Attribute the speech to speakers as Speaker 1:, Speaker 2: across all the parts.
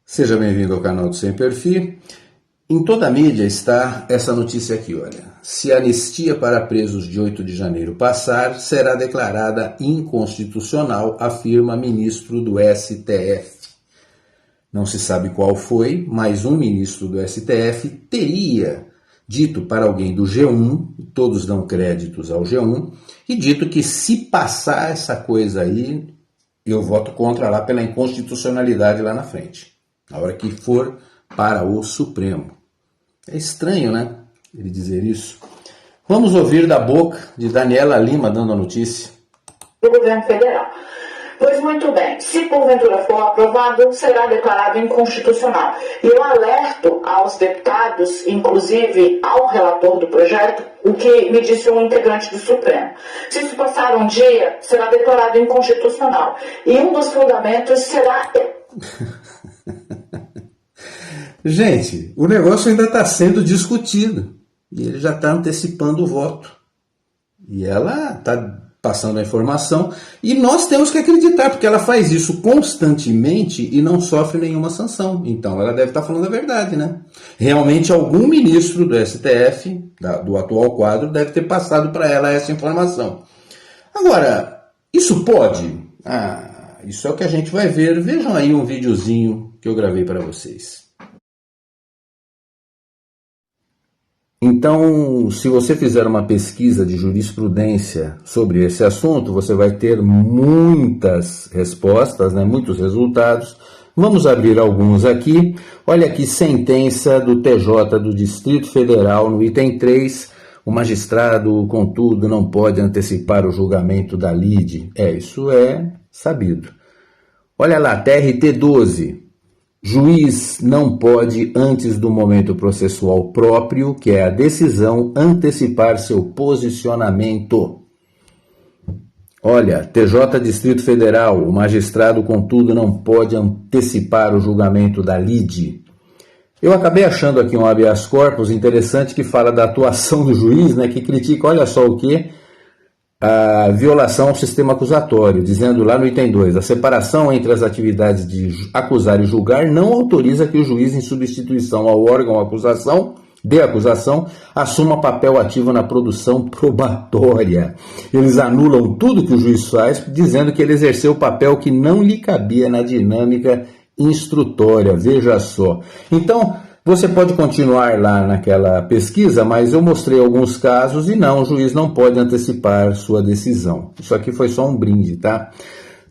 Speaker 1: Seja bem-vindo ao canal do Sem Perfil. Em toda a mídia está essa notícia aqui, olha. Se a anistia para presos de 8 de janeiro passar, será declarada inconstitucional, afirma ministro do STF. Não se sabe qual foi, mas um ministro do STF teria dito para alguém do G1, todos dão créditos ao G1, e dito que se passar essa coisa aí, eu voto contra lá pela inconstitucionalidade lá na frente, na hora que for para o Supremo. É estranho, né, ele dizer isso. Vamos ouvir da boca de Daniela Lima dando a notícia.
Speaker 2: Do governo federal. Pois muito bem, se porventura for aprovado, será declarado inconstitucional. E eu alerto aos deputados, inclusive ao relator do projeto, o que me disse um integrante do Supremo. Se isso passar um dia, será declarado inconstitucional. E um dos fundamentos será...
Speaker 1: Gente, o negócio ainda está sendo discutido e ele já está antecipando o voto. E ela está passando a informação e nós temos que acreditar, porque ela faz isso constantemente e não sofre nenhuma sanção. Então ela deve estar falando a verdade, né? Realmente algum ministro do STF, do atual quadro, deve ter passado para ela essa informação. Agora, isso pode? Isso é o que a gente vai ver. Vejam aí um videozinho que eu gravei para vocês. Então, se você fizer uma pesquisa de jurisprudência sobre esse assunto, você vai ter muitas respostas, né, muitos resultados. Vamos abrir alguns aqui. Olha aqui, sentença do TJ do Distrito Federal, no item 3. O magistrado, contudo, não pode antecipar o julgamento da lide. Isso é sabido. Olha lá, TRT 12. Juiz não pode, antes do momento processual próprio, que é a decisão, antecipar seu posicionamento. Olha, TJ Distrito Federal, o magistrado, contudo, não pode antecipar o julgamento da lide. Eu acabei achando aqui um habeas corpus interessante que fala da atuação do juiz, né, que critica, olha só o que, a violação ao sistema acusatório, dizendo lá no item 2, a separação entre as atividades de acusar e julgar não autoriza que o juiz, em substituição ao órgão de acusação, assuma papel ativo na produção probatória. Eles anulam tudo que o juiz faz, dizendo que ele exerceu o papel que não lhe cabia na dinâmica instrutória, veja só. Então, você pode continuar lá naquela pesquisa, mas eu mostrei alguns casos e não, o juiz não pode antecipar sua decisão. Isso aqui foi só um brinde, tá?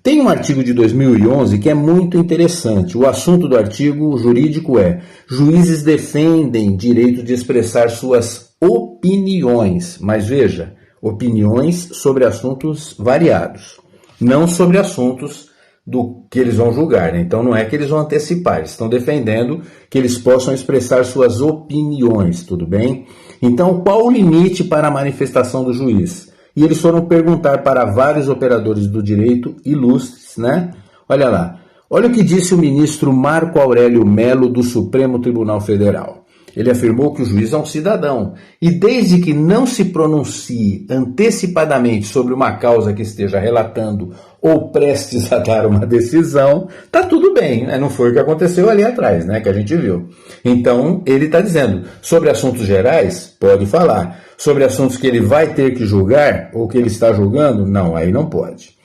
Speaker 1: Tem um artigo de 2011 que é muito interessante. O assunto do artigo jurídico é: juízes defendem direito de expressar suas opiniões. Mas veja, opiniões sobre assuntos variados, não sobre assuntos do que eles vão julgar, né? Então não é que eles vão antecipar, eles estão defendendo que eles possam expressar suas opiniões, tudo bem? Então qual o limite para a manifestação do juiz? E eles foram perguntar para vários operadores do direito ilustres, né? Olha lá, olha o que disse o ministro Marco Aurélio Mello do Supremo Tribunal Federal. Ele afirmou que o juiz é um cidadão e desde que não se pronuncie antecipadamente sobre uma causa que esteja relatando ou prestes a dar uma decisão, tá tudo bem, né? Não foi o que aconteceu ali atrás, né? Que a gente viu. Então, ele está dizendo, sobre assuntos gerais, pode falar. Sobre assuntos que ele vai ter que julgar ou que ele está julgando, não, aí não pode.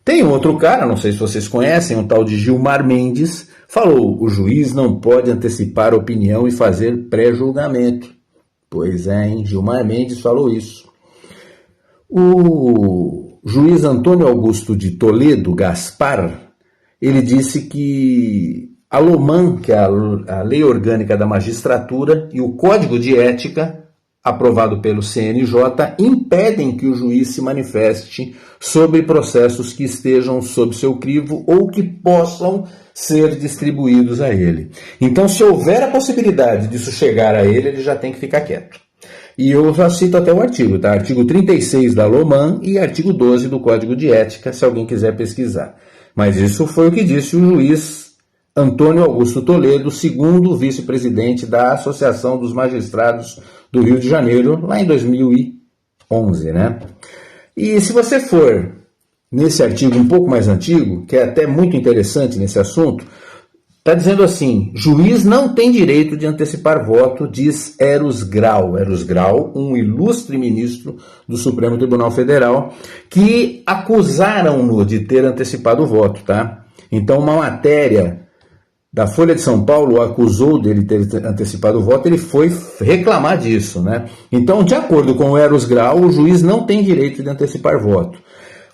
Speaker 1: Tem outro cara, não sei se vocês conhecem, um tal de Gilmar Mendes, falou, o juiz não pode antecipar opinião e fazer pré-julgamento. Pois é, hein? Gilmar Mendes falou isso. O juiz Antônio Augusto de Toledo Gaspar, ele disse que a LOMAN, que é a Lei Orgânica da Magistratura, e o Código de Ética, aprovado pelo CNJ, impedem que o juiz se manifeste sobre processos que estejam sob seu crivo ou que possam ser distribuídos a ele. Então, se houver a possibilidade disso chegar a ele, ele já tem que ficar quieto. E eu já cito até o artigo, tá? Artigo 36 da LOMAN e artigo 12 do Código de Ética, se alguém quiser pesquisar. Mas isso foi o que disse o juiz Antônio Augusto Toledo, segundo vice-presidente da Associação dos Magistrados do Rio de Janeiro, lá em 2011, né? E se você for nesse artigo um pouco mais antigo, que é até muito interessante nesse assunto, está dizendo assim: juiz não tem direito de antecipar voto, diz Eros Grau. Eros Grau, um ilustre ministro do Supremo Tribunal Federal, que acusaram-no de ter antecipado o voto, tá? Então, uma matéria da Folha de São Paulo o acusou dele ter antecipado o voto, ele foi reclamar disso, né? Então, de acordo com o Eros Grau, o juiz não tem direito de antecipar voto.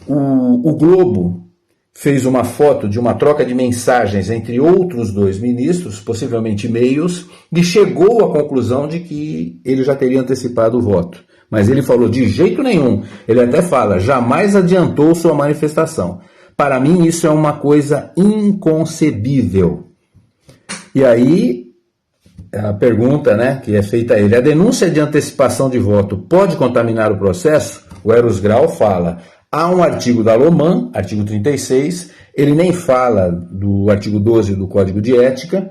Speaker 1: O Globo fez uma foto de uma troca de mensagens entre outros dois ministros, possivelmente e-mails, e chegou à conclusão de que ele já teria antecipado o voto. Mas ele falou de jeito nenhum. Ele até fala, jamais adiantou sua manifestação. Para mim, isso é uma coisa inconcebível. E aí, a pergunta, né, que é feita a ele: a denúncia de antecipação de voto pode contaminar o processo? O Eros Grau fala: há um artigo da Loman, artigo 36, ele nem fala do artigo 12 do Código de Ética,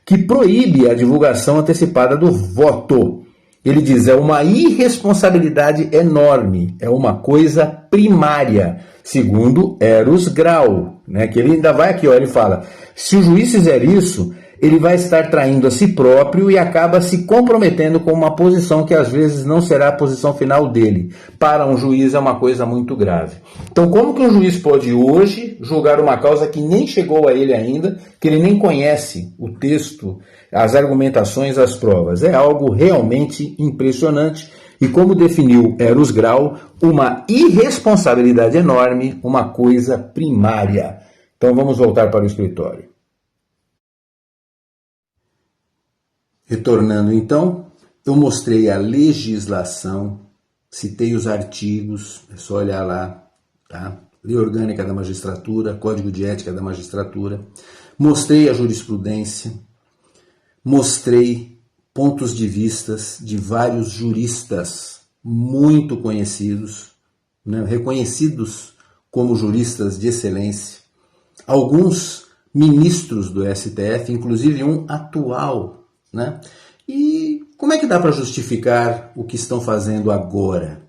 Speaker 1: que proíbe a divulgação antecipada do voto. Ele diz, é uma irresponsabilidade enorme, é uma coisa primária, segundo Eros Grau, né, que ele ainda vai aqui, ó, ele fala, se o juiz fizer isso, ele vai estar traindo a si próprio e acaba se comprometendo com uma posição que às vezes não será a posição final dele. Para um juiz é uma coisa muito grave. Então, como que um juiz pode hoje julgar uma causa que nem chegou a ele ainda, que ele nem conhece o texto, as argumentações, as provas? É algo realmente impressionante e, como definiu Eros Grau, uma irresponsabilidade enorme, uma coisa primária. Então, vamos voltar para o escritório. Retornando então, eu mostrei a legislação, citei os artigos, é só olhar lá, tá? Lei Orgânica da Magistratura, Código de Ética da Magistratura, mostrei a jurisprudência, mostrei pontos de vistas de vários juristas muito conhecidos, né? Reconhecidos como juristas de excelência, alguns ministros do STF, inclusive um atual, né? E como é que dá para justificar o que estão fazendo agora?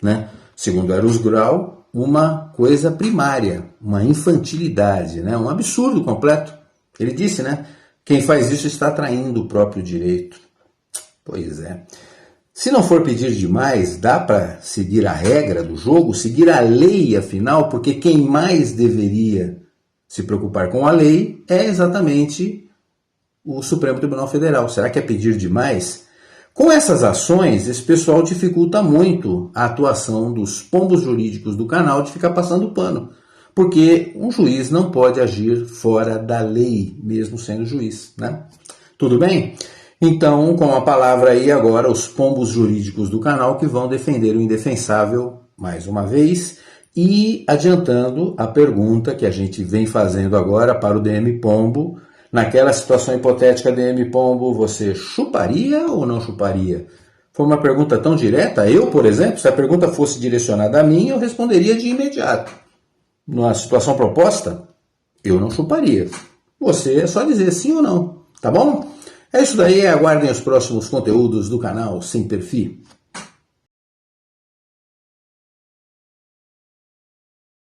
Speaker 1: Né? Segundo Eros Grau, uma coisa primária, uma infantilidade, né? Um absurdo completo. Ele disse, né? Quem faz isso está traindo o próprio direito. Pois é. Se não for pedir demais, dá para seguir a regra do jogo, seguir a lei, afinal, porque quem mais deveria se preocupar com a lei é exatamente o Supremo Tribunal Federal. Será que é pedir demais? Com essas ações, esse pessoal dificulta muito a atuação dos pombos jurídicos do canal de ficar passando pano. Porque um juiz não pode agir fora da lei, mesmo sendo juiz, né? Tudo bem? Então, com a palavra aí agora, os pombos jurídicos do canal que vão defender o indefensável mais uma vez e adiantando a pergunta que a gente vem fazendo agora para o DM Pombo. Naquela situação hipotética, DM Pombo, você chuparia ou não chuparia? Foi uma pergunta tão direta. Eu, por exemplo, se a pergunta fosse direcionada a mim, eu responderia de imediato. Na situação proposta, eu não chuparia. Você é só dizer sim ou não, tá bom? É isso daí, aguardem os próximos conteúdos do canal Sem Perfil.